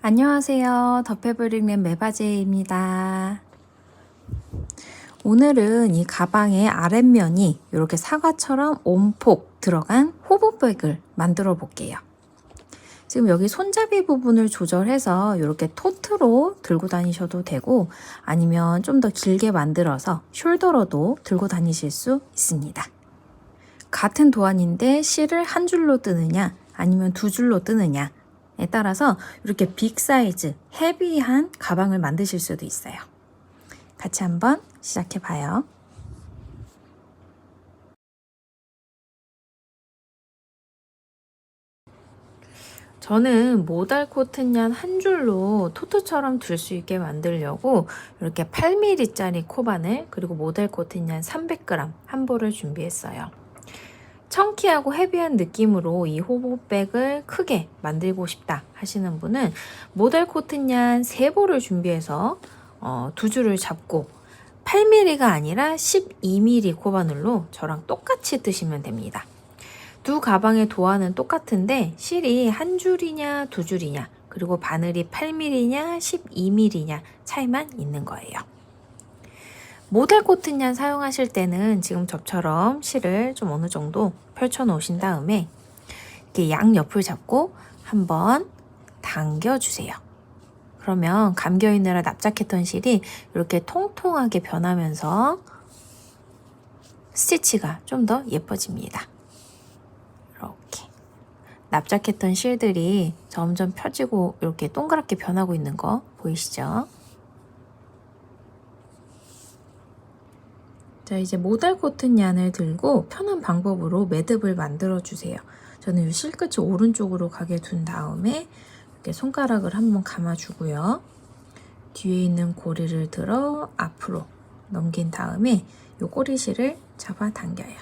안녕하세요. 더 패브릭랩 매바제입니다. 오늘은 이 가방의 아랫면이 이렇게 사과처럼 온폭 들어간 호보백을 만들어 볼게요. 지금 여기 손잡이 부분을 조절해서 이렇게 토트로 들고 다니셔도 되고, 아니면 좀 더 길게 만들어서 숄더로도 들고 다니실 수 있습니다. 같은 도안인데 실을 한 줄로 뜨느냐 아니면 두 줄로 뜨느냐에 따라서 이렇게 빅 사이즈, 헤비한 가방을 만드실 수도 있어요. 같이 한번 시작해 봐요. 저는 모달 코튼얀 한 줄로 토트처럼 들 수 있게 만들려고 이렇게 8mm짜리 코바늘, 그리고 모달 코튼얀 300g 한 볼을 준비했어요. 청키하고 헤비한 느낌으로 이 호보백을 크게 만들고 싶다 하시는 분은 모달 코튼얀 3볼을 준비해서 두 줄을 잡고 8mm가 아니라 12mm 코바늘로 저랑 똑같이 뜨시면 됩니다. 두 가방의 도안은 똑같은데 실이 한 줄이냐 두 줄이냐, 그리고 바늘이 8mm냐 12mm냐 차이만 있는 거예요. 모달 코튼얀 사용하실 때는 지금 저처럼 실을 좀 어느 정도 펼쳐 놓으신 다음에 이렇게 양옆을 잡고 한번 당겨 주세요. 그러면 감겨 있느라 납작했던 실이 이렇게 통통하게 변하면서 스티치가 좀 더 예뻐집니다. 이렇게 납작했던 실들이 점점 펴지고 이렇게 동그랗게 변하고 있는 거 보이시죠? 자, 이제 모달 코튼얀을 들고 편한 방법으로 매듭을 만들어 주세요. 저는 이 실끝이 오른쪽으로 가게 둔 다음에 이렇게 손가락을 한번 감아주고요. 뒤에 있는 고리를 들어 앞으로 넘긴 다음에 이 꼬리실을 잡아 당겨요.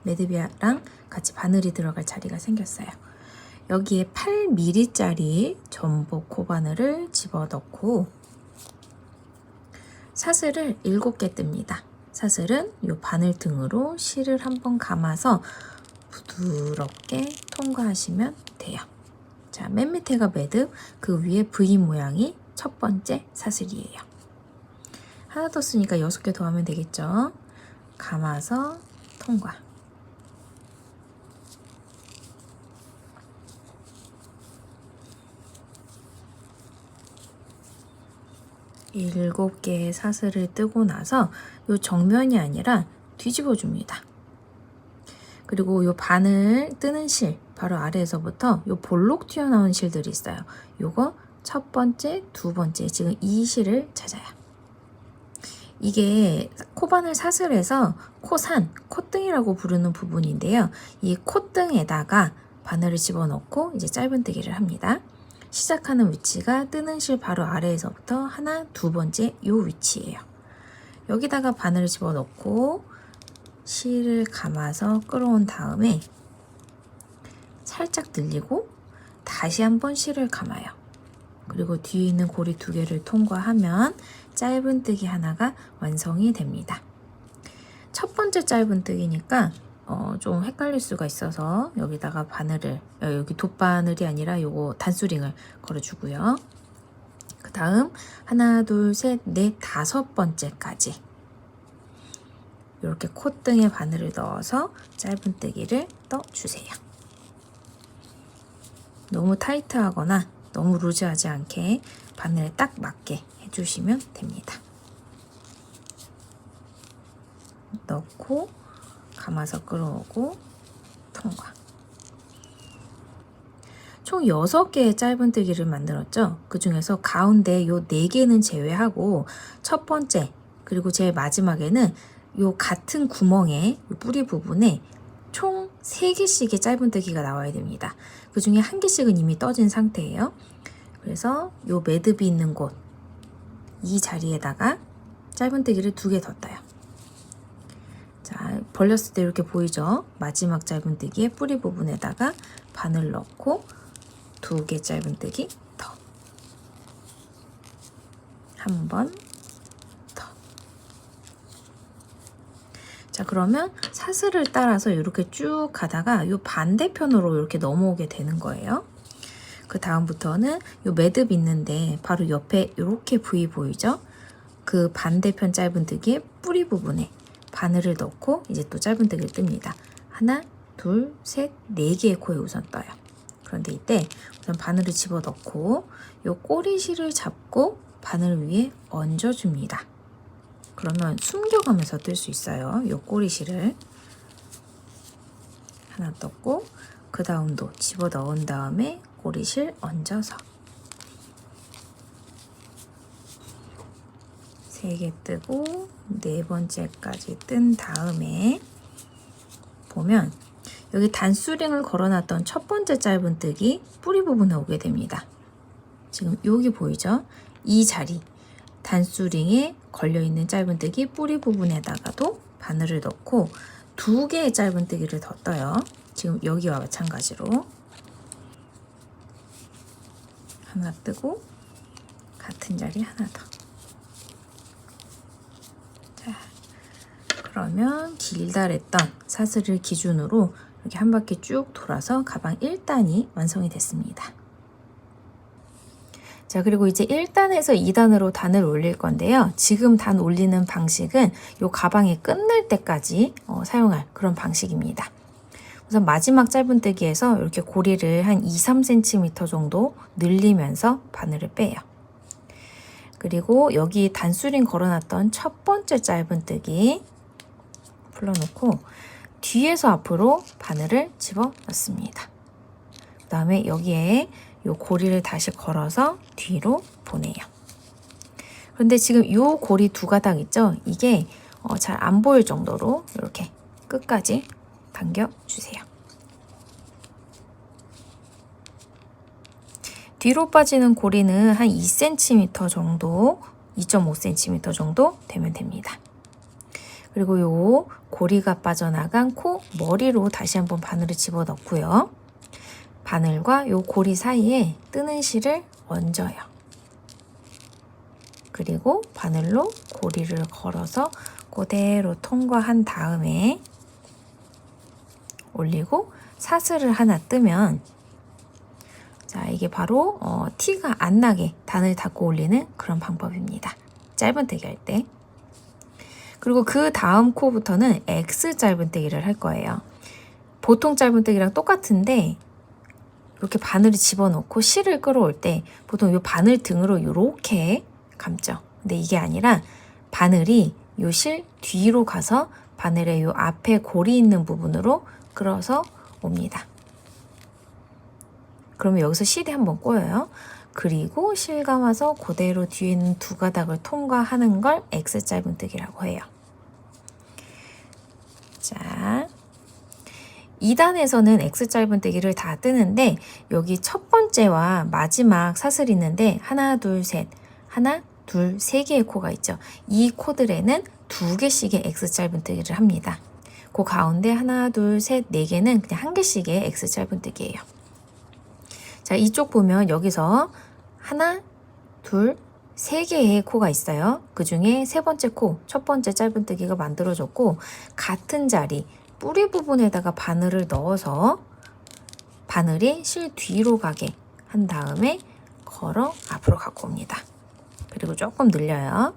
매듭이랑 같이 바늘이 들어갈 자리가 생겼어요. 여기에 8mm짜리 전복 코바늘을 집어넣고 사슬을 7개 뜹니다. 사슬은 이 바늘 등으로 실을 한번 감아서 부드럽게 통과하시면 돼요. 자, 맨 밑에가 매듭, 그 위에 V 모양이 첫 번째 사슬이에요. 하나 더 쓰니까 6개 더 하면 되겠죠? 감아서 통과. 일곱 개의 사슬을 뜨고 나서 이 정면이 아니라 뒤집어 줍니다. 그리고 이 바늘 뜨는 실 바로 아래에서부터 이 볼록 튀어나온 실들이 있어요. 요거 첫 번째, 두 번째, 지금 이 실을 찾아요. 이게 코바늘 사슬에서 코산, 콧등이라고 부르는 부분인데요. 이 콧등에다가 바늘을 집어넣고 이제 짧은뜨기를 합니다. 시작하는 위치가 뜨는 실 바로 아래에서부터 하나, 두 번째 요 위치예요. 여기다가 바늘을 집어넣고 실을 감아서 끌어온 다음에 살짝 늘리고 다시 한번 실을 감아요. 그리고 뒤에 있는 고리 2개를 통과하면 짧은뜨기 하나가 완성이 됩니다. 첫 번째 짧은뜨기니까 좀 헷갈릴 수가 있어서 여기다가 바늘을, 여기 돗바늘이 아니라 요거 단수링을 걸어주고요. 그 다음 하나, 둘, 셋, 넷, 5번째까지 이렇게 콧등에 바늘을 넣어서 짧은뜨기를 떠주세요. 너무 타이트하거나 너무 루즈하지 않게 바늘에 딱 맞게 해주시면 됩니다. 넣고 감아서 끌어오고 통과. 총 6개의 짧은뜨기를 만들었죠. 그 중에서 가운데 요 4개는 제외하고 첫 번째 그리고 제일 마지막에는 요 같은 구멍에 요 뿌리 부분에 총 3개씩의 짧은뜨기가 나와야 됩니다. 그 중에 1개씩은 이미 떠진 상태예요. 그래서 요 매듭이 있는 곳, 이 자리에다가 짧은뜨기를 2개 더 떠요. 자, 벌렸을 때 이렇게 보이죠? 마지막 짧은뜨기의 뿌리 부분에다가 바늘 넣고 2개 짧은뜨기 더. 한 번 더. 자, 그러면 사슬을 따라서 이렇게 쭉 가다가 이 반대편으로 이렇게 넘어오게 되는 거예요. 그 다음부터는 요 매듭 있는데 바로 옆에 이렇게 V 보이죠? 그 반대편 짧은뜨기의 뿌리 부분에 바늘을 넣고 이제 또 짧은뜨기를 뜹니다. 하나, 둘, 셋, 네 개의 코에 우선 떠요. 그런데 이때 우선 바늘을 집어넣고 요 꼬리실을 잡고 바늘 위에 얹어줍니다. 그러면 숨겨가면서 뜰 수 있어요. 요 꼬리실을 하나 떴고 그 다음도 집어넣은 다음에 꼬리실 얹어서 3개 뜨고 4번째까지 뜬 다음에 보면 여기 단수링을 걸어놨던 첫 번째 짧은뜨기 뿌리 부분에 오게 됩니다. 지금 여기 보이죠? 이 자리 단수링에 걸려있는 짧은뜨기 뿌리 부분에다가도 바늘을 넣고 2개의 짧은뜨기를 더 떠요. 지금 여기와 마찬가지로 하나 뜨고 같은 자리 하나 더. 자, 그러면 길다랬던 사슬을 기준으로 이렇게 한 바퀴 쭉 돌아서 가방 1단이 완성이 됐습니다. 자, 그리고 이제 1단에서 2단으로 단을 올릴 건데요. 지금 단 올리는 방식은 이 가방이 끝날 때까지 사용할 그런 방식입니다. 우선 마지막 짧은뜨기에서 이렇게 고리를 한 2-3cm 정도 늘리면서 바늘을 빼요. 그리고 여기 단수링 걸어놨던 첫 번째 짧은뜨기 풀러놓고 뒤에서 앞으로 바늘을 집어 넣습니다. 그 다음에 여기에 이 고리를 다시 걸어서 뒤로 보내요. 그런데 지금 이 고리 2가닥 있죠? 이게 잘 안 보일 정도로 이렇게 끝까지 당겨주세요. 뒤로 빠지는 고리는 한 2cm 정도, 2.5cm 정도 되면 됩니다. 그리고 요 고리가 빠져나간 코 머리로 다시 한번 바늘을 집어넣고요. 바늘과 요 고리 사이에 뜨는 실을 얹어요. 그리고 바늘로 고리를 걸어서 그대로 통과한 다음에 올리고 사슬을 하나 뜨면 자, 이게 바로 티가 안 나게 단을 닫고 올리는 그런 방법입니다. 짧은뜨기 할 때. 그리고 그 다음 코부터는 X 짧은뜨기를 할 거예요. 보통 짧은뜨기랑 똑같은데 이렇게 바늘을 집어넣고 실을 끌어올 때 보통 이 바늘 등으로 이렇게 감죠. 근데 이게 아니라 바늘이 이 실 뒤로 가서 바늘의 이 앞에 고리 있는 부분으로 끌어서 옵니다. 그러면 여기서 실이 한번 꼬여요. 그리고 실 감아서 그대로 뒤에 있는 2가닥을 통과하는 걸 X 짧은뜨기라고 해요. 자, 2단에서는 X 짧은뜨기를 다 뜨는데 여기 첫 번째와 마지막 사슬이 있는데 하나, 둘, 셋, 하나, 둘, 3개의 코가 있죠. 이 코들에는 2개씩의 X 짧은뜨기를 합니다. 그 가운데 하나, 둘, 셋, 4개는 그냥 1개씩의 X 짧은뜨기예요. 자, 이쪽 보면 여기서 하나, 둘, 3개의 코가 있어요. 그 중에 세 번째 코, 첫 번째 짧은뜨기가 만들어졌고 같은 자리, 뿌리 부분에다가 바늘을 넣어서 바늘이 실 뒤로 가게 한 다음에 걸어 앞으로 갖고 옵니다. 그리고 조금 늘려요.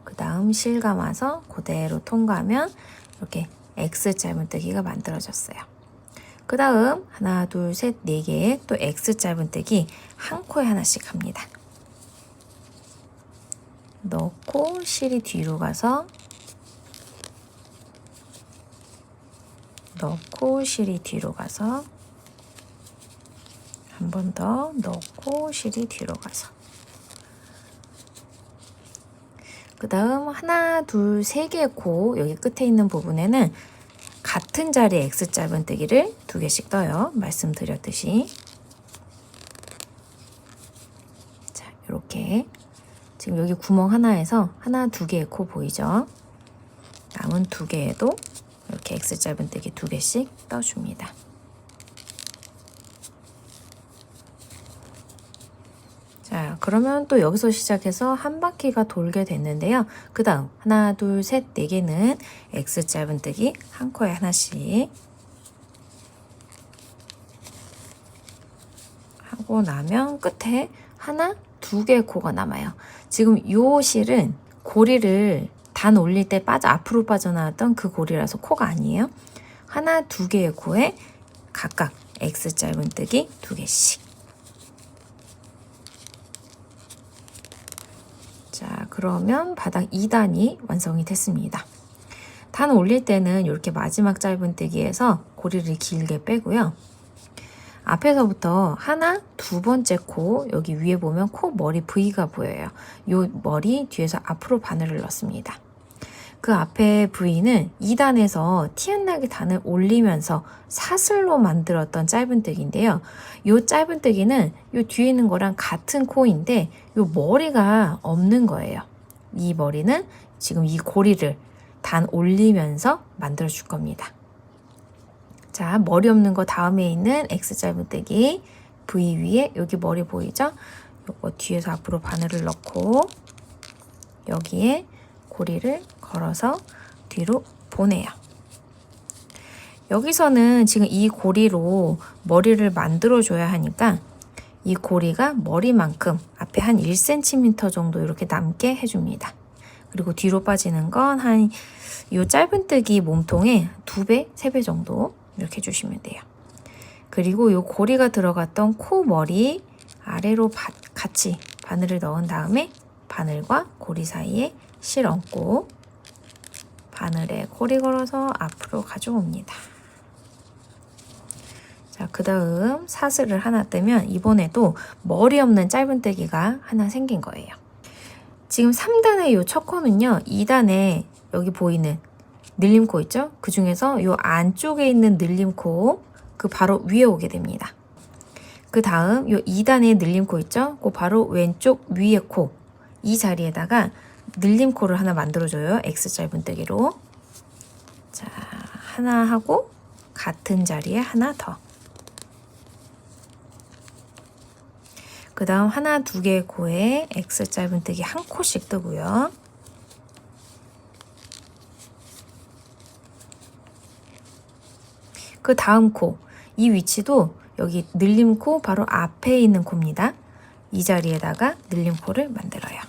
그 다음 실 감아서 그대로 통과하면 이렇게 X 짧은뜨기가 만들어졌어요. 그 다음 하나, 둘, 셋, 4개의 또 X 짧은뜨기 한 코에 하나씩 합니다. 넣고 실이 뒤로 가서 넣고 실이 뒤로 가서 한 번 더 넣고 실이 뒤로 가서 그 다음 하나, 둘, 3개의 코 여기 끝에 있는 부분에는 같은 자리의 X 짧은뜨기를 2개씩 떠요. 말씀드렸듯이. 자, 이렇게 지금 여기 구멍 하나에서 하나, 2개의 코 보이죠? 남은 2개에도 이렇게 X 짧은뜨기 2개씩 떠줍니다. 자, 그러면 또 여기서 시작해서 한 바퀴가 돌게 됐는데요. 그 다음 하나, 둘, 셋, 4개는 X 짧은뜨기 한 코에 하나씩 하고 하고 나면 끝에 하나, 두 개의 코가 남아요. 지금 요 실은 고리를 단 올릴 때 앞으로 빠져나왔던 그 고리라서 코가 아니에요. 하나, 두 개의 코에 각각 X 짧은뜨기 2개씩. 자, 그러면 바닥 2단이 완성이 됐습니다. 단 올릴 때는 이렇게 마지막 짧은뜨기에서 고리를 길게 빼고요. 앞에서부터 하나, 두 번째 코, 여기 위에 보면 코 머리 V가 보여요. 요 머리 뒤에서 앞으로 바늘을 넣습니다. 그 앞에 V는 2단에서 티 안 나게 단을 올리면서 사슬로 만들었던 짧은뜨기인데요. 요 짧은뜨기는 요 뒤에 있는 거랑 같은 코인데 요 머리가 없는 거예요. 이 머리는 지금 이 고리를 단 올리면서 만들어 줄 겁니다. 자, 머리 없는 거 다음에 있는 X 짧은뜨기 V 위에 여기 머리 보이죠? 요거 뒤에서 앞으로 바늘을 넣고 여기에 고리를 걸어서 뒤로 보내요. 여기서는 지금 이 고리로 머리를 만들어 줘야 하니까 이 고리가 머리만큼 앞에 한 1cm 정도 이렇게 남게 해줍니다. 그리고 뒤로 빠지는 건 한 이 짧은뜨기 몸통의 2배, 3배 정도 이렇게 해주시면 돼요. 그리고 이 고리가 들어갔던 코 머리 아래로 같이 바늘을 넣은 다음에 바늘과 고리 사이에 실 얹고 바늘에 고리 걸어서 앞으로 가져옵니다. 자, 그 다음 사슬을 하나 떼면 이번에도 머리 없는 짧은뜨기가 하나 생긴 거예요. 지금 3단의 이 첫 코는요, 2단에 여기 보이는 늘림코 있죠? 그 중에서 이 안쪽에 있는 늘림코 그 바로 위에 오게 됩니다. 그 다음 이 2단의 늘림코 있죠? 그 바로 왼쪽 위에 코 이 자리에다가 늘림코를 하나 만들어줘요. X 짧은뜨기로. 자, 하나 하고 같은 자리에 하나 더. 그 다음 하나, 두 개의 코에 X 짧은뜨기 한 코씩 뜨고요. 그 다음 코, 이 위치도 여기 늘림코 바로 앞에 있는 코입니다. 이 자리에다가 늘림코를 만들어요.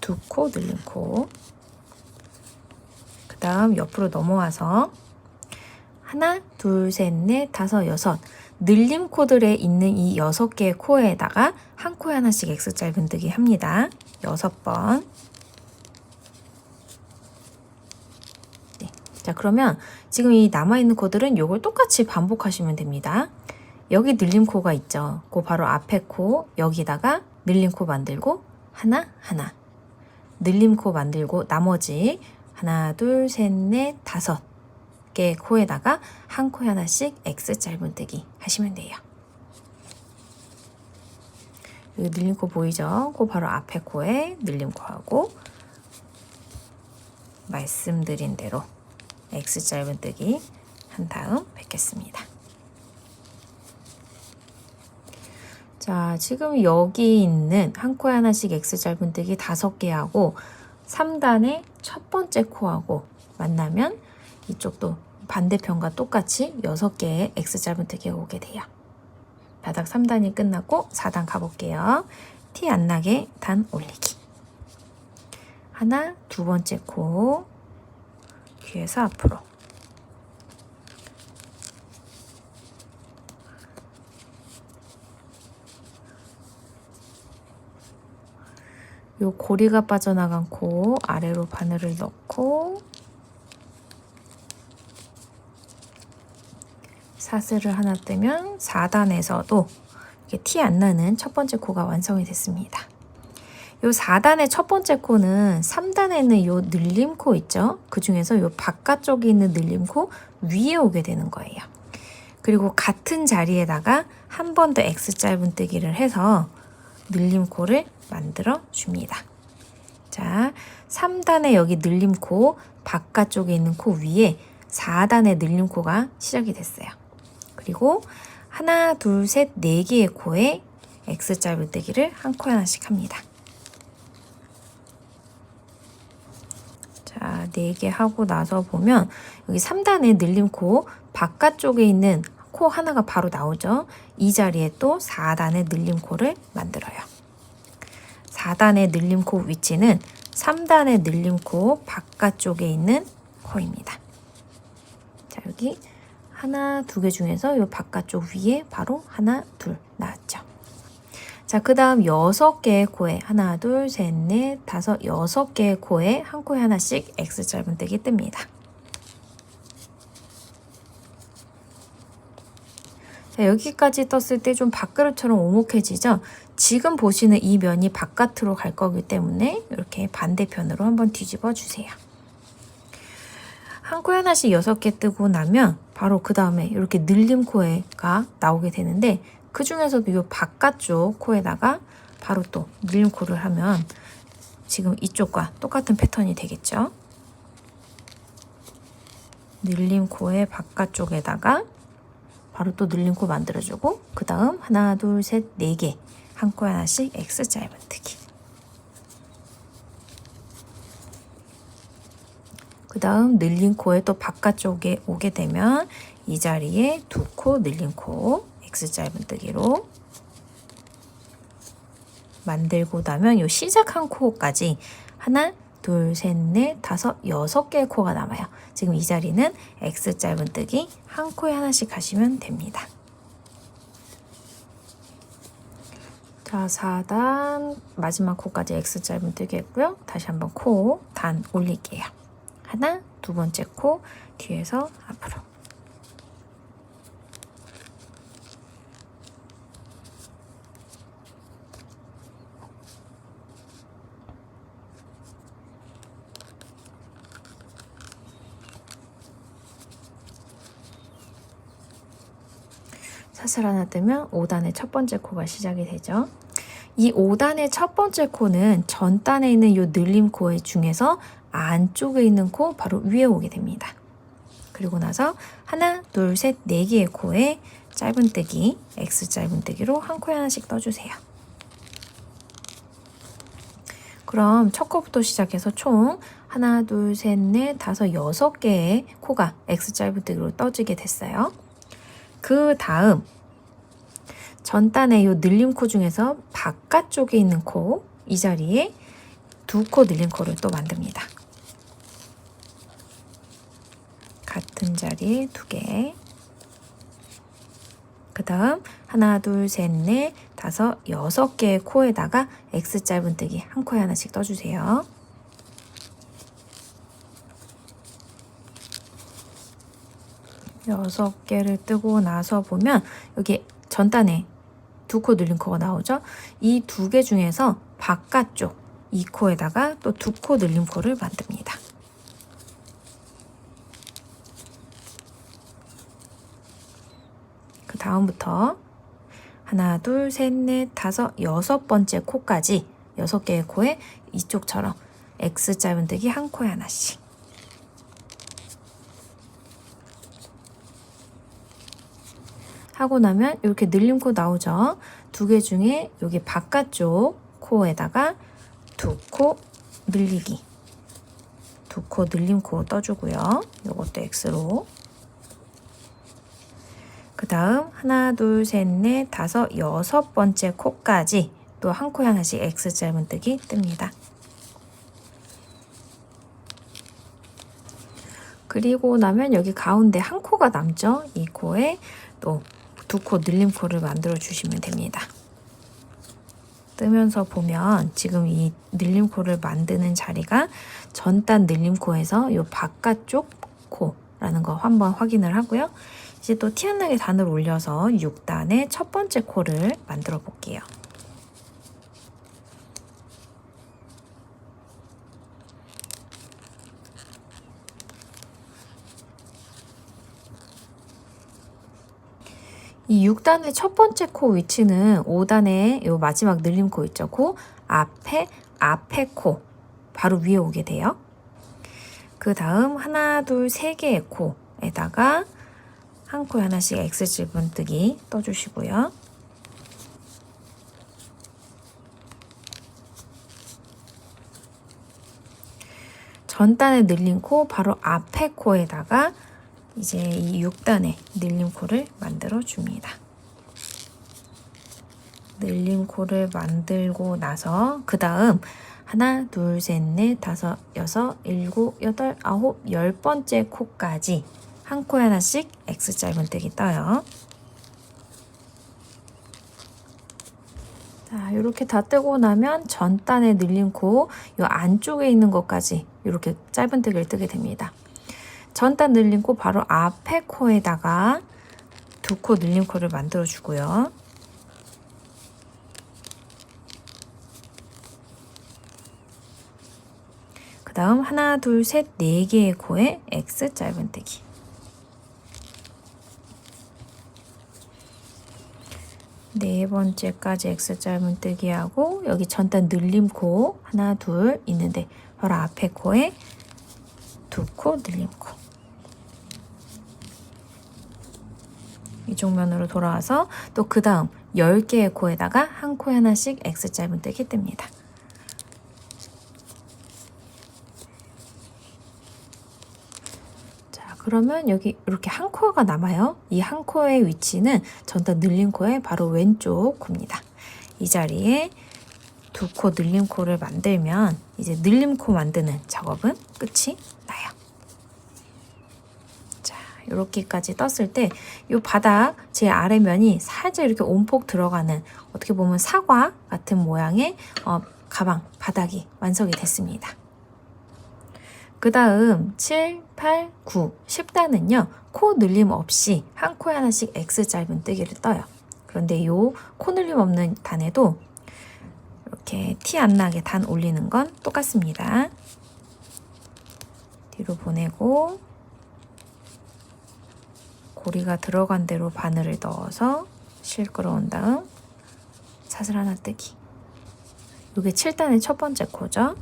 두 코 늘림코. 그 다음 옆으로 넘어와서 하나, 둘, 셋, 넷, 다섯, 여섯 늘림코들에 있는 이 6개의 코에다가 한 코에 하나씩 X 짧은뜨기 합니다. 6번. 네. 자, 그러면 지금 이 남아있는 코들은 요걸 똑같이 반복하시면 됩니다. 여기 늘림코가 있죠. 그 바로 앞에 코 여기다가 늘림코 만들고 하나 하나 늘림코 만들고 나머지 하나 둘 셋 넷 다섯 개 코에다가 한 코에 하나씩 X 짧은뜨기 하시면 돼요. 여기 늘림코 보이죠? 그 바로 앞에 코에 늘림코하고 말씀드린 대로 X 짧은뜨기 한 다음 뵙겠습니다. 자, 지금 여기 있는 한 코에 하나씩 X 짧은뜨기 5개 하고 3단의 첫 번째 코하고 만나면 이쪽도 반대편과 똑같이 6개의 X 짧은뜨기가 오게 돼요. 바닥 3단이 끝났고 4단 가볼게요. 티 안 나게 단 올리기. 하나, 두 번째 코 뒤에서 앞으로. 요 고리가 빠져나간 코 아래로 바늘을 넣고 사슬을 하나 떼면 4단에서도 이렇게 티 안 나는 첫 번째 코가 완성이 됐습니다. 요 4단의 첫 번째 코는 3단에 있는 요 늘림코 있죠? 그 중에서 요 바깥쪽에 있는 늘림코 위에 오게 되는 거예요. 그리고 같은 자리에다가 한 번 더 X 짧은뜨기를 해서 늘림코를 만들어 줍니다. 자, 3단의 여기 늘림코 바깥쪽에 있는 코 위에 4단의 늘림코가 시작이 됐어요. 그리고 하나, 둘, 셋, 4개의 코에 X 짧은뜨기를 한 코에 하나씩 합니다. 자, 4개 하고 나서 보면 여기 3단의 늘림코 바깥쪽에 있는 코 하나가 바로 나오죠. 이 자리에 또 4단의 늘림코를 만들어요. 4단의 늘림코 위치는 3단의 늘림코 바깥쪽에 있는 코입니다. 자, 여기 하나, 두 개 중에서 이 바깥쪽 위에 바로 하나, 둘 나왔죠. 자, 그 다음 6개의 코에 하나, 둘, 셋, 넷, 다섯, 6개의 코에 한 코에 하나씩 X 짧은뜨기 뜹니다. 자, 여기까지 떴을 때 좀 밥그릇처럼 오목해지죠? 지금 보시는 이 면이 바깥으로 갈 거기 때문에 이렇게 반대편으로 한번 뒤집어 주세요. 한 코에 하나씩 6개 뜨고 나면 바로 그 다음에 이렇게 늘림 코가 나오게 되는데 그 중에서도 이 바깥쪽 코에다가 바로 또 늘림 코를 하면 지금 이쪽과 똑같은 패턴이 되겠죠. 늘림 코의 바깥쪽에다가 바로 또 늘림 코 만들어주고 그 다음 하나, 둘, 셋, 4개 한 코에 하나씩 X 짧은뜨기. 그 다음 늘린 코에 또 바깥쪽에 오게 되면 이 자리에 2코 늘린 코 X 짧은뜨기로 만들고 나면 요 시작한 코까지 하나, 둘, 셋, 넷, 다섯, 6개의 코가 남아요. 지금 이 자리는 X 짧은뜨기 한 코에 하나씩 하시면 됩니다. 자, 4단 마지막 코까지 X 짧은뜨기 했고요. 다시 한번 코 단 올릴게요. 하나, 두 번째 코 뒤에서 앞으로. 사슬 하나 뜨면 5단의 첫 번째 코가 시작이 되죠. 이 5단의 첫 번째 코는 전단에 있는 이 늘림 코 중에서 안쪽에 있는 코 바로 위에 오게 됩니다. 그리고 나서 하나, 둘, 셋, 4개의 코에 짧은뜨기, X 짧은뜨기로 한 코에 하나씩 떠주세요. 그럼 첫 코부터 시작해서 총 하나, 둘, 셋, 넷, 다섯, 6개의 코가 X 짧은뜨기로 떠지게 됐어요. 그 다음 전단의 이 늘림 코 중에서 바깥쪽에 있는 코, 이 자리에 2코 늘림 코를 또 만듭니다. 같은 자리에 2개. 그 다음 하나, 둘, 셋, 넷, 다섯, 6개의 코에다가 X 짧은뜨기 한 코에 하나씩 떠주세요. 여섯 개를 뜨고 나서 보면 여기 전단에 2코 늘린 코가 나오죠. 이 2개 중에서 바깥쪽 이 코에다가 또 2코 늘린 코를 만듭니다. 그 다음부터 하나, 둘, 셋, 넷, 다섯, 6번째 코까지 6개의 코에 이쪽처럼 X 짧은뜨기 한 코에 하나씩. 하고 나면 이렇게 늘림 코 나오죠. 2개 중에 여기 바깥쪽 코에다가 2코 늘리기, 2코 늘림 코 떠주고요. 이것도 X로. 그 다음 하나, 둘, 셋, 넷, 다섯, 6번째 코까지 또 한 코에 하나씩 X 짧은뜨기 뜹니다. 그리고 나면 여기 가운데 한 코가 남죠. 이 코에 또 2코 늘림 코를 만들어 주시면 됩니다. 뜨면서 보면 지금 이 늘림 코를 만드는 자리가 전단 늘림 코에서 이 바깥쪽 코라는 거 한번 확인을 하고요. 이제 또 티 안 나게 단을 올려서 6단의 첫 번째 코를 만들어 볼게요. 이 6단의 첫 번째 코 위치는 5단의 요 마지막 늘림 코 있죠. 그 앞에 코 바로 위에 오게 돼요. 그 다음 하나, 둘, 3개의 코에다가 한 코에 하나씩 X 짧은뜨기 떠주시고요. 전단에 늘린 코 바로 앞에 코에다가 이제 이 6단의 늘림코를 만들어 줍니다. 늘림코를 만들고 나서 그 다음 하나, 둘, 셋, 넷, 다섯, 여섯, 일곱, 여덟, 아홉, 10번째 코까지 한 코에 하나씩 X 짧은뜨기 떠요. 자, 이렇게 다 뜨고 나면 전 단에 늘림코 이 안쪽에 있는 것까지 이렇게 짧은뜨기를 뜨게 됩니다. 전 단 늘림코 바로 앞에 코에다가 두 코 늘림코를 만들어 주고요. 그 다음 하나, 둘, 셋, 네 개의 코에 X 짧은뜨기. 네 번째까지 X 짧은뜨기 하고 여기 전단 늘림코 하나, 둘 있는데 바로 앞에 코에 두 코 늘림코. 이쪽 면으로 돌아와서 또 그 다음 10개의 코에다가 한 코에 하나씩 X 짧은뜨기 뜹니다. 그러면 여기 이렇게 한 코가 남아요. 이 한 코의 위치는 전단 늘림 코의 바로 왼쪽 코입니다. 이 자리에 두 코 늘림 코를 만들면 이제 늘림 코 만드는 작업은 끝이 나요. 자, 이렇게까지 떴을 때 이 바닥 제 아래면이 살짝 이렇게 온폭 들어가는 어떻게 보면 사과 같은 모양의 가방 바닥이 완성이 됐습니다. 그 다음 7, 8, 9, 10단은요. 코 늘림 없이 한 코에 하나씩 X 짧은뜨기를 떠요. 그런데 이 코 늘림 없는 단에도 이렇게 티 안 나게 단 올리는 건 똑같습니다. 뒤로 보내고 고리가 들어간 대로 바늘을 넣어서 실 끌어온 다음 사슬 하나 뜨기. 이게 7단의 첫 번째 코죠.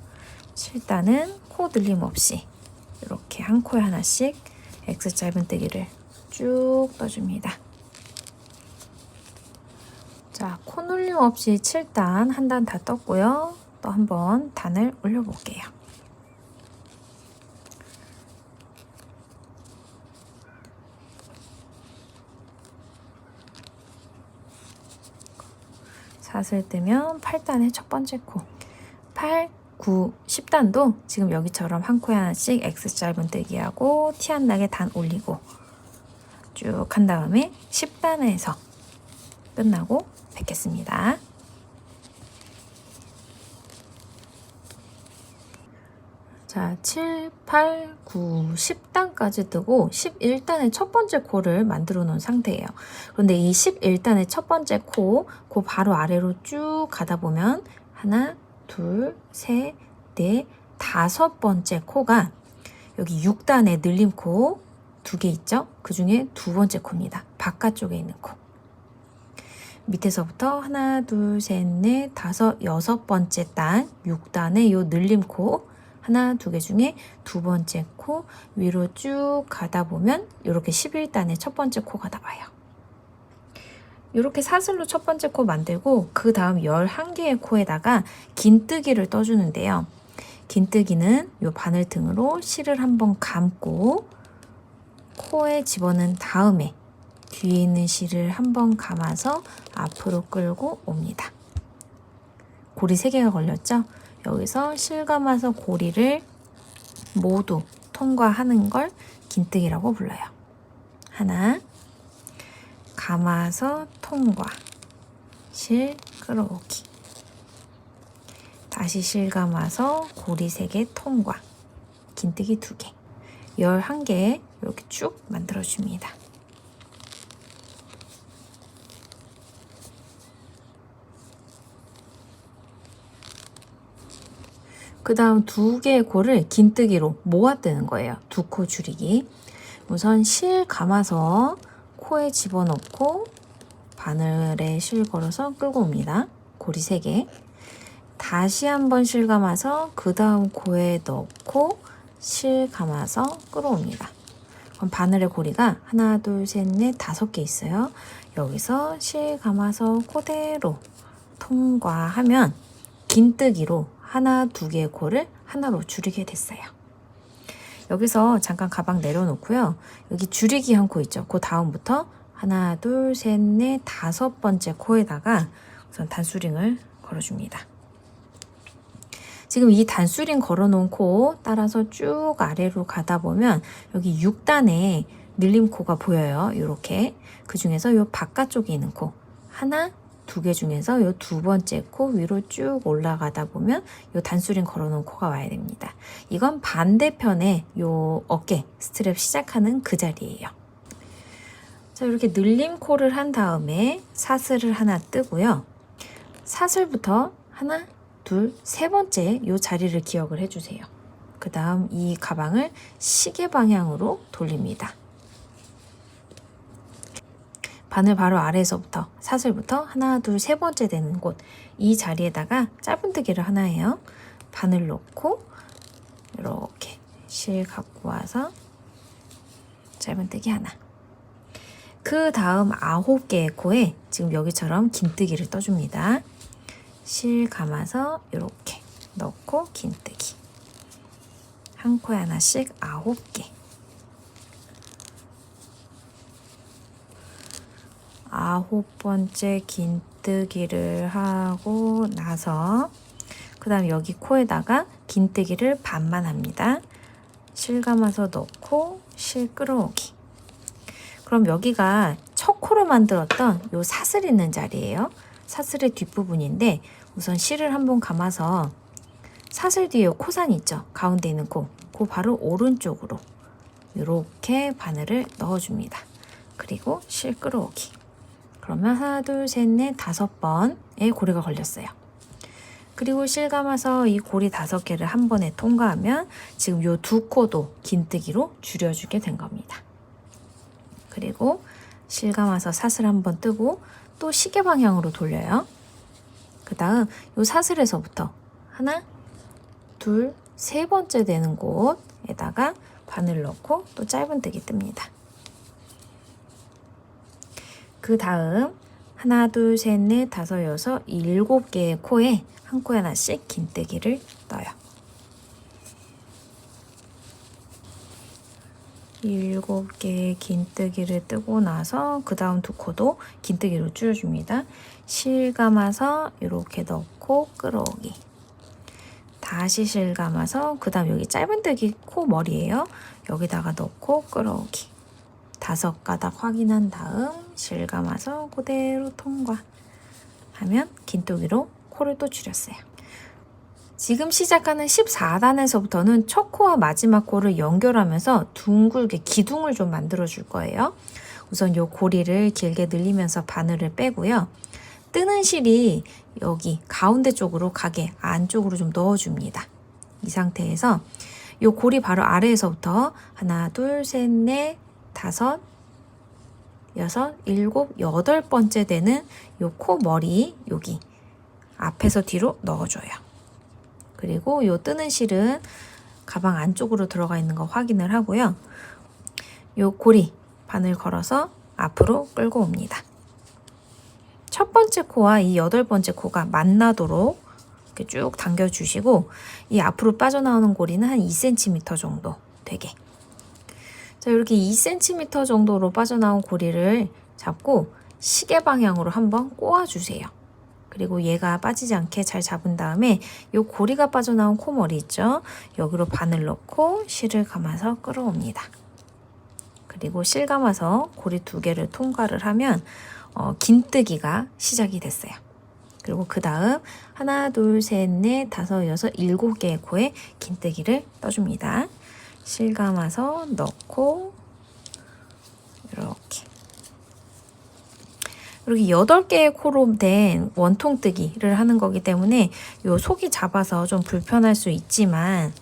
7단은 코 늘림 없이 이렇게 한 코에 하나씩 X 짧은뜨기를 쭉 떠줍니다. 자, 코 늘림 없이 7단 한 단 다 떴고요. 또 한번 단을 올려볼게요. 사슬 뜨면 8단의 첫 번째 코. 8, 9, 10단도 지금 여기처럼 한 코에 하나씩 X 짧은뜨기 하고 티 안 나게 단 올리고 쭉 한 다음에 10단에서 끝나고 뵙겠습니다. 자, 7, 8, 9, 10단까지 뜨고 11단의 첫 번째 코를 만들어 놓은 상태예요. 그런데 이 11단의 첫 번째 코, 그 바로 아래로 쭉 가다 보면 하나, 둘, 셋, 넷, 다섯 번째 코가 여기 6단의 늘림코 2개 있죠? 그 중에 두 번째 코입니다. 바깥쪽에 있는 코. 밑에서부터 하나, 둘, 셋, 넷, 다섯, 여섯 번째 단 6단의 요 늘림코 하나, 두 개 중에 두 번째 코 위로 쭉 가다 보면 이렇게 11단의 첫 번째 코가 나와요. 이렇게 사슬로 첫 번째 코 만들고 그 다음 11개의 코에다가 긴뜨기를 떠주는데요. 긴뜨기는 이 바늘등으로 실을 한번 감고 코에 집어넣은 다음에 뒤에 있는 실을 한번 감아서 앞으로 끌고 옵니다. 고리 3개가 걸렸죠? 여기서 실 감아서 고리를 모두 통과하는 걸 긴뜨기라고 불러요. 하나, 감아서 통과, 실 끌어오기. 다시 실 감아서 고리 3개 통과, 긴뜨기 2개. 11개 이렇게 쭉 만들어줍니다. 그 다음 2개의 코를 긴뜨기로 모아뜨는 거예요. 2코 줄이기. 우선 실 감아서 코에 집어넣고 바늘에 실 걸어서 끌고 옵니다. 고리 3개. 다시 한번 실 감아서 그 다음 코에 넣고 실 감아서 끌어옵니다. 그럼 바늘의 고리가 하나, 둘, 셋, 넷, 5개 있어요. 여기서 실 감아서 그대로 통과하면 긴뜨기로 하나, 2개의 코를 하나로 줄이게 됐어요. 여기서 잠깐 가방 내려놓고요. 여기 줄이기 한 코 있죠. 그 다음부터 하나, 둘, 셋, 넷, 다섯 번째 코에다가 우선 단수링을 걸어줍니다. 지금 이 단수링 걸어놓은 코 따라서 쭉 아래로 가다 보면 여기 6단에 늘림코가 보여요. 이렇게. 그 중에서 이 바깥쪽에 있는 코 하나, 두 개 중에서 이 두 번째 코 위로 쭉 올라가다 보면 이 단수링 걸어놓은 코가 와야 됩니다. 이건 반대편에 이 어깨 스트랩 시작하는 그 자리예요. 자, 이렇게 늘림코를 한 다음에 사슬을 하나 뜨고요. 사슬부터 하나, 둘, 세 번째 이 자리를 기억을 해주세요. 그 다음 이 가방을 시계 방향으로 돌립니다. 바늘 바로 아래에서부터 사슬부터 하나, 둘, 세 번째 되는 곳 이 자리에다가 짧은뜨기를 하나 해요. 바늘 넣고 이렇게 실 갖고 와서 짧은뜨기 하나. 그 다음 9개의 코에 지금 여기처럼 긴뜨기를 떠줍니다. 실 감아서 이렇게 넣고 긴뜨기. 한 코에 하나씩 9개. 9번째 긴뜨기를 하고 나서 그 다음 여기 코에다가 긴뜨기를 반만 합니다. 실 감아서 넣고 실 끌어오기. 그럼 여기가 첫 코로 만들었던 요 사슬 있는 자리예요. 사슬의 뒷부분인데 우선 실을 한번 감아서 사슬 뒤에 코산 있죠. 가운데 있는 코. 그 바로 오른쪽으로 이렇게 바늘을 넣어줍니다. 그리고 실 끌어오기. 그러면 하나, 둘, 셋, 넷, 5번의 고리가 걸렸어요. 그리고 실 감아서 이 고리 5개를 한 번에 통과하면 지금 요 두 코도 긴뜨기로 줄여주게 된 겁니다. 그리고 실 감아서 사슬 한번 뜨고 또 시계 방향으로 돌려요. 그 다음 요 사슬에서부터 하나, 둘, 세 번째 되는 곳에다가 바늘 넣고 또 짧은뜨기 뜹니다. 그 다음 하나, 둘, 셋, 넷, 다섯, 여섯, 7개의 코에 한 코에 하나씩 긴뜨기를 떠요. 7개의 긴뜨기를 뜨고 나서 그 다음 두 코도 긴뜨기로 줄여줍니다. 실 감아서 이렇게 넣고 끌어오기. 다시 실 감아서 그 다음 여기 짧은뜨기 코 머리예요. 여기다가 넣고 끌어오기. 5가닥 확인한 다음 실 감아서 그대로 통과 하면 긴뜨기로 코를 또 줄였어요. 지금 시작하는 14단에서부터는 첫 코와 마지막 코를 연결하면서 둥글게 기둥을 좀 만들어 줄 거예요. 우선 요 고리를 길게 늘리면서 바늘을 빼고요. 뜨는 실이 여기 가운데 쪽으로 가게 안쪽으로 좀 넣어줍니다. 이 상태에서 요 고리 바로 아래에서부터 하나, 둘, 셋, 넷, 5, 6, 7, 8번째 되는 요 코 머리 여기 앞에서 뒤로 넣어줘요. 그리고 요 뜨는 실은 가방 안쪽으로 들어가 있는 거 확인을 하고요. 요 고리 바늘 걸어서 앞으로 끌고 옵니다. 첫 번째 코와 이 8번째 코가 만나도록 이렇게 쭉 당겨주시고 이 앞으로 빠져나오는 고리는 한 2cm 정도 되게. 자, 이렇게 2cm 정도로 빠져나온 고리를 잡고 시계 방향으로 한번 꼬아주세요. 그리고 얘가 빠지지 않게 잘 잡은 다음에 이 고리가 빠져나온 코머리 있죠? 여기로 바늘 넣고 실을 감아서 끌어옵니다. 그리고 실 감아서 고리 2개를 통과를 하면 긴뜨기가 시작이 됐어요. 그리고 그 다음 하나, 둘, 셋, 넷, 5, 6, 7개의 코에 긴뜨기를 떠줍니다. 실 감아서 넣고 이렇게. 그리고 8개의 코로 된 원통뜨기를 하는 거기 때문에 요 속이 잡아서 좀 불편할 수 있지만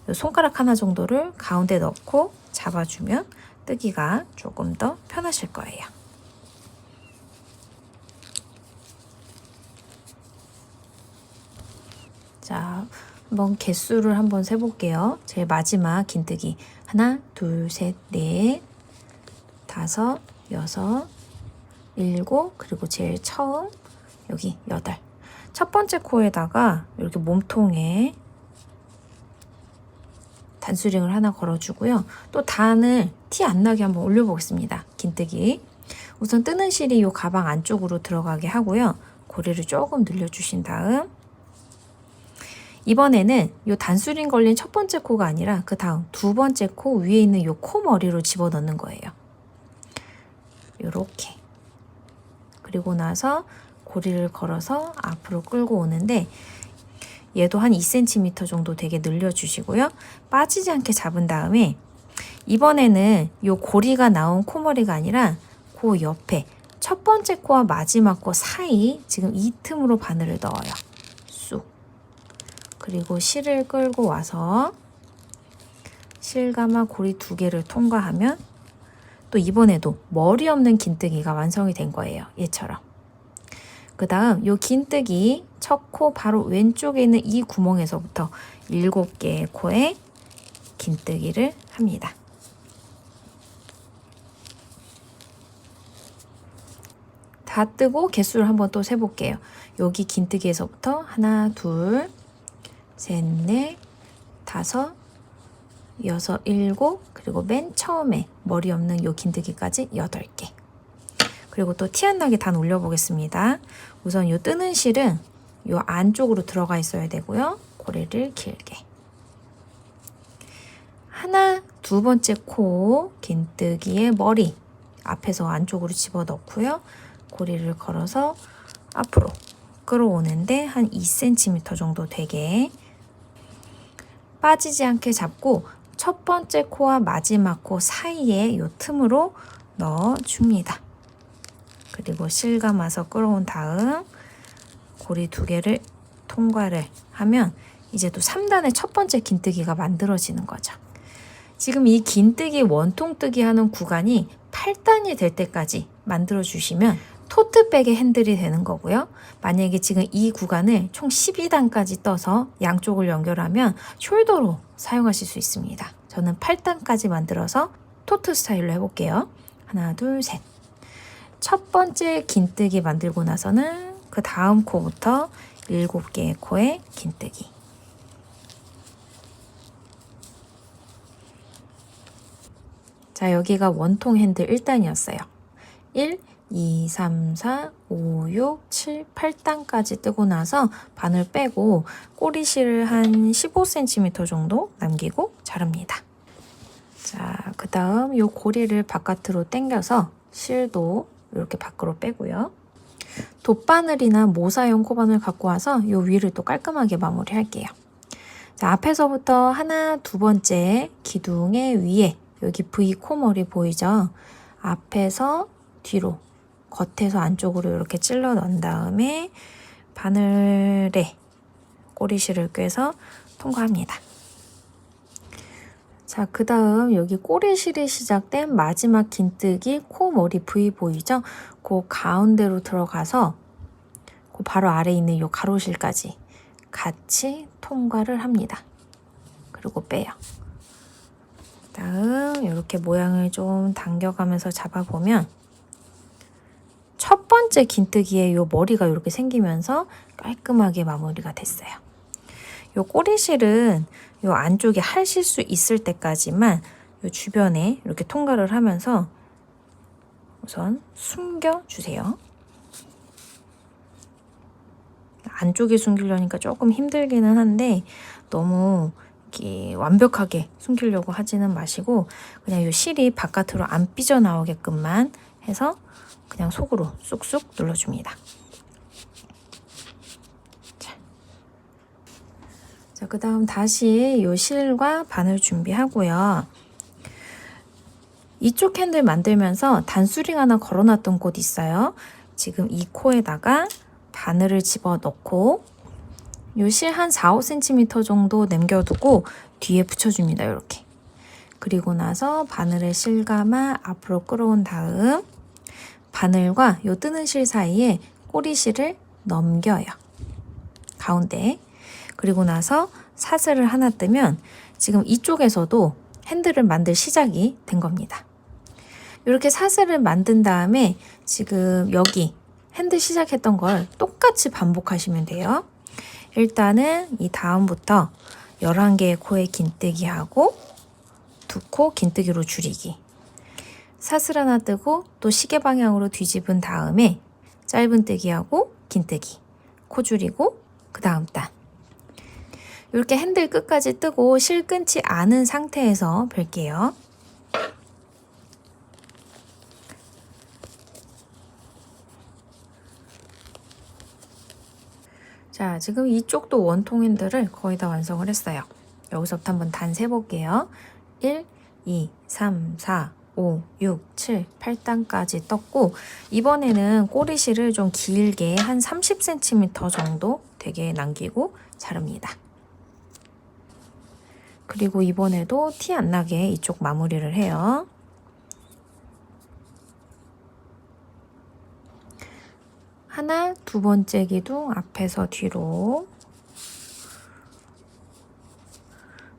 요 손가락 하나 정도를 가운데 넣고 잡아주면 뜨기가 조금 더 편하실 거예요. 자, 한번 개수를 한번 세볼게요. 제일 마지막 긴뜨기 하나, 둘, 셋, 넷, 5, 6, 7, 그리고 제일 처음 여기 8. 첫 번째 코에다가 이렇게 몸통에 단수링을 하나 걸어주고요. 또 단을 티 안 나게 한번 올려보겠습니다. 긴뜨기. 우선 뜨는 실이 이 가방 안쪽으로 들어가게 하고요. 고리를 조금 늘려주신 다음 이번에는 이 단수링 걸린 첫 번째 코가 아니라 그 다음 두 번째 코 위에 있는 이 코 머리로 집어넣는 거예요. 요렇게. 그리고 나서 고리를 걸어서 앞으로 끌고 오는데 얘도 한 2cm 정도 되게 늘려주시고요. 빠지지 않게 잡은 다음에 이번에는 이 고리가 나온 코머리가 아니라 그 옆에 첫 번째 코와 마지막 코 사이 지금 이 틈으로 바늘을 넣어요. 쑥. 그리고 실을 끌고 와서 실감아 고리 2개를 통과하면 또 이번에도 머리 없는 긴뜨기가 완성이 된 거예요. 얘처럼. 그 다음 요 긴뜨기 첫 코 바로 왼쪽에 있는 이 구멍에서부터 7개의 코에 긴뜨기를 합니다. 다 뜨고 개수를 한번 또 세볼게요. 여기 긴뜨기에서부터 하나, 둘, 셋, 넷, 다섯, 여섯, 일곱, 그리고 맨 처음에 머리 없는 요 긴뜨기까지 8개. 그리고 또 티 안 나게 단 올려보겠습니다. 우선 요 뜨는 실은 요 안쪽으로 들어가 있어야 되고요. 고리를 길게. 하나, 두 번째 코 긴뜨기의 머리 앞에서 안쪽으로 집어넣고요. 고리를 걸어서 앞으로 끌어오는데 한 2cm 정도 되게 빠지지 않게 잡고 첫 번째 코와 마지막 코 사이에 요 틈으로 넣어줍니다. 그리고 실감아서 끌어온 다음 고리 2개를 통과를 하면 이제 또 3단의 첫 번째 긴뜨기가 만들어지는 거죠. 지금 이 긴뜨기 원통뜨기 하는 구간이 8단이 될 때까지 만들어주시면 토트백의 핸들이 되는 거고요. 만약에 지금 이 구간을 총 12단까지 떠서 양쪽을 연결하면 숄더로 사용하실 수 있습니다. 저는 8단까지 만들어서 토트 스타일로 해볼게요. 하나, 둘, 셋. 첫 번째 긴뜨기 만들고 나서는 그 다음 코부터 7개의 코에 긴뜨기. 자, 여기가 원통 핸들 1단이었어요. 1, 2, 3, 4, 5, 6, 7, 8단까지 뜨고 나서 바늘 빼고 꼬리실을 한 15cm 정도 남기고 자릅니다. 자, 그 다음 이 고리를 바깥으로 당겨서 실도 이렇게 밖으로 빼고요. 돗바늘이나 모사용 코바늘 갖고 와서 이 위를 또 깔끔하게 마무리할게요. 자, 앞에서부터 하나, 두 번째 기둥의 위에 여기 V 코머리 보이죠? 앞에서 뒤로 겉에서 안쪽으로 이렇게 찔러 넣은 다음에 바늘에 꼬리실을 꿰서 통과합니다. 자, 그 다음 여기 꼬리실이 시작된 마지막 긴뜨기 코머리 V 보이죠? 그 가운데로 들어가서 그 바로 아래에 있는 이 가로실까지 같이 통과를 합니다. 그리고 빼요. 다음 이렇게 모양을 좀 당겨가면서 잡아보면 첫 번째 긴뜨기에 이 머리가 이렇게 생기면서 깔끔하게 마무리가 됐어요. 이 꼬리실은 이 안쪽에 하실 수 있을 때까지만 이 주변에 이렇게 통과를 하면서 우선 숨겨주세요. 안쪽에 숨기려니까 조금 힘들기는 한데 너무 이렇게 완벽하게 숨기려고 하지는 마시고 그냥 이 실이 바깥으로 안 삐져나오게끔만 해서 그냥 속으로 쑥쑥 눌러줍니다. 자, 그 다음 다시 이 실과 바늘 준비하고요. 이쪽 핸들 만들면서 단수링 하나 걸어놨던 곳 있어요. 지금 이 코에다가 바늘을 집어넣고 요 실 한 4, 5cm 정도 남겨두고 뒤에 붙여줍니다. 이렇게. 그리고 나서 바늘을 실감아 앞으로 끌어온 다음 바늘과 요 뜨는 실 사이에 꼬리실을 넘겨요. 가운데. 그리고 나서 사슬을 하나 뜨면 지금 이쪽에서도 핸들을 만들 시작이 된 겁니다. 이렇게 사슬을 만든 다음에 지금 여기 핸들 시작했던 걸 똑같이 반복하시면 돼요. 일단은 이 다음부터 11개의 코에 긴뜨기 하고 2코 긴뜨기로 줄이기. 사슬 하나 뜨고 또 시계 방향으로 뒤집은 다음에 짧은뜨기 하고 긴뜨기. 코 줄이고 그 다음 단. 이렇게 핸들 끝까지 뜨고 실 끊지 않은 상태에서 벨게요. 자, 지금 이쪽도 원통 핸들을 거의 다 완성을 했어요. 여기서부터 한번 단 세볼게요. 1, 2, 3, 4, 5, 6, 7, 8단까지 떴고 이번에는 꼬리실을 좀 길게 한 30cm 정도 되게 남기고 자릅니다. 그리고 이번에도 티 안 나게 이쪽 마무리를 해요. 하나, 두 번째 기둥 앞에서 뒤로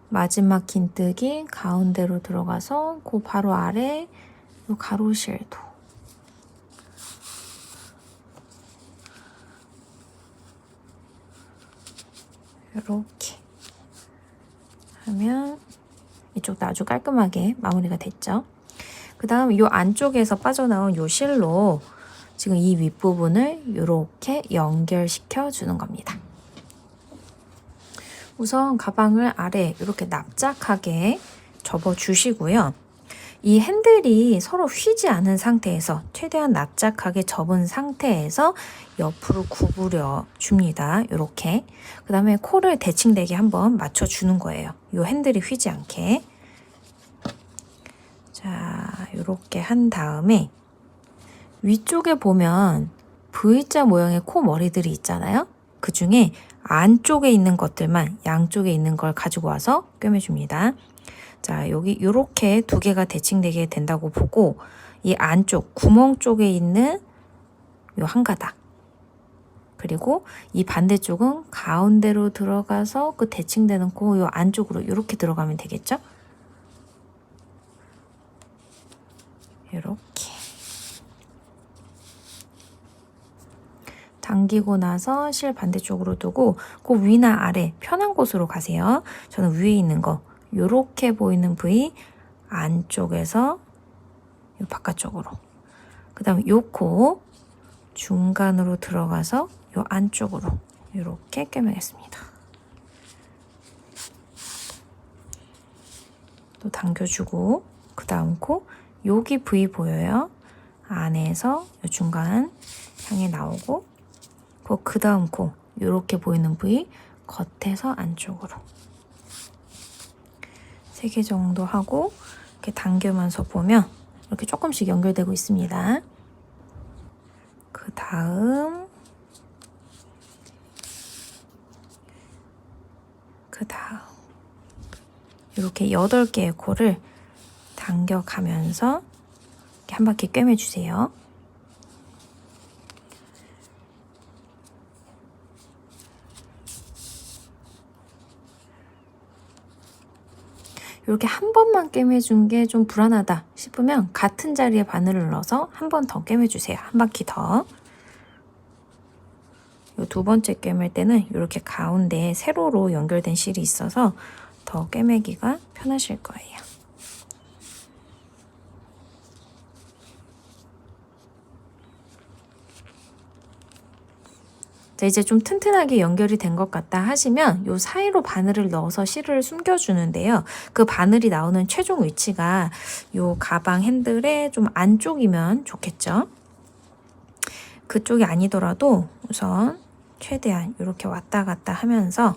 마지막 긴뜨기 가운데로 들어가서 그 바로 아래 요 가로실도 이렇게 하면 이쪽도 아주 깔끔하게 마무리가 됐죠. 그 다음 이 안쪽에서 빠져나온 이 실로 지금 이 윗부분을 이렇게 연결시켜 주는 겁니다. 우선 가방을 아래 이렇게 납작하게 접어 주시고요. 이 핸들이 서로 휘지 않은 상태에서 최대한 납작하게 접은 상태에서 옆으로 구부려 줍니다. 이렇게. 그 다음에 코를 대칭되게 한번 맞춰 주는 거예요. 이 핸들이 휘지 않게. 자, 이렇게 한 다음에 위쪽에 보면 V자 모양의 코 머리들이 있잖아요. 그 중에 안쪽에 있는 것들만 양쪽에 있는 걸 가지고 와서 꿰매줍니다. 자, 여기 이렇게 두 개가 대칭되게 된다고 보고 이 안쪽 구멍 쪽에 있는 요 한 가닥 그리고 이 반대쪽은 가운데로 들어가서 그 대칭되는 코 요 안쪽으로 이렇게 들어가면 되겠죠? 이렇게 당기고 나서 실 반대쪽으로 두고 그 위나 아래 편한 곳으로 가세요. 저는 위에 있는 거 요렇게 보이는 부위 안쪽에서 요 바깥쪽으로 그 다음에 요 코 중간으로 들어가서 요 안쪽으로 이렇게 꿰매겠습니다. 또 당겨주고 그 다음 코 여기 부위 보여요? 안에서 요 중간 향해 나오고 그 다음 코 이렇게 보이는 부위 겉에서 안쪽으로 3개 정도 하고 이렇게 당기면서 보면 이렇게 조금씩 연결되고 있습니다. 그 다음 이렇게 8개의 코를 당겨가면서 이렇게 한 바퀴 꿰매주세요. 이렇게 한 번만 꿰매준 게 좀 불안하다 싶으면 같은 자리에 바늘을 넣어서 한 번 더 꿰매주세요. 한 바퀴 더. 이 두 번째 꿰맬 때는 이렇게 가운데에 세로로 연결된 실이 있어서 더 꿰매기가 편하실 거예요. 자, 이제 좀 튼튼하게 연결이 된 것 같다 하시면 요 사이로 바늘을 넣어서 실을 숨겨주는데요. 그 바늘이 나오는 최종 위치가 요 가방 핸들의 좀 안쪽이면 좋겠죠. 그쪽이 아니더라도 우선 최대한 이렇게 왔다 갔다 하면서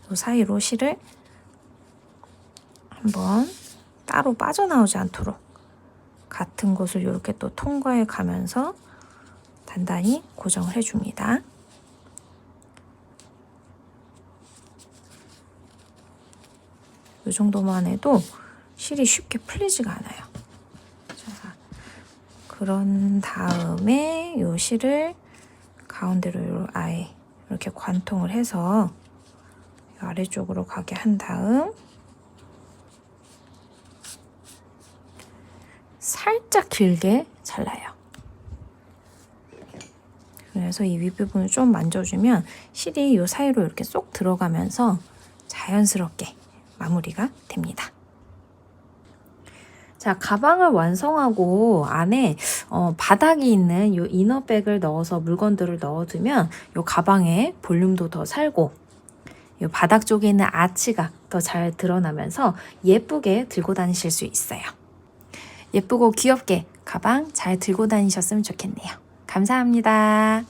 요 사이로 실을 한번 따로 빠져나오지 않도록 같은 곳을 이렇게 또 통과해 가면서 단단히 고정을 해줍니다. 이 정도만 해도 실이 쉽게 풀리지가 않아요. 자, 그런 다음에 이 실을 가운데로 아예 이렇게 관통을 해서 아래쪽으로 가게 한 다음 살짝 길게 잘라요. 그래서 이 윗부분을 좀 만져주면 실이 이 사이로 이렇게 쏙 들어가면서 자연스럽게 마무리가 됩니다. 자, 가방을 완성하고 안에 바닥이 있는 요 이너백을 넣어서 물건들을 넣어두면 요 가방의 볼륨도 더 살고 요 바닥 쪽에 있는 아치가 더 잘 드러나면서 예쁘게 들고 다니실 수 있어요. 예쁘고 귀엽게 가방 잘 들고 다니셨으면 좋겠네요. 감사합니다.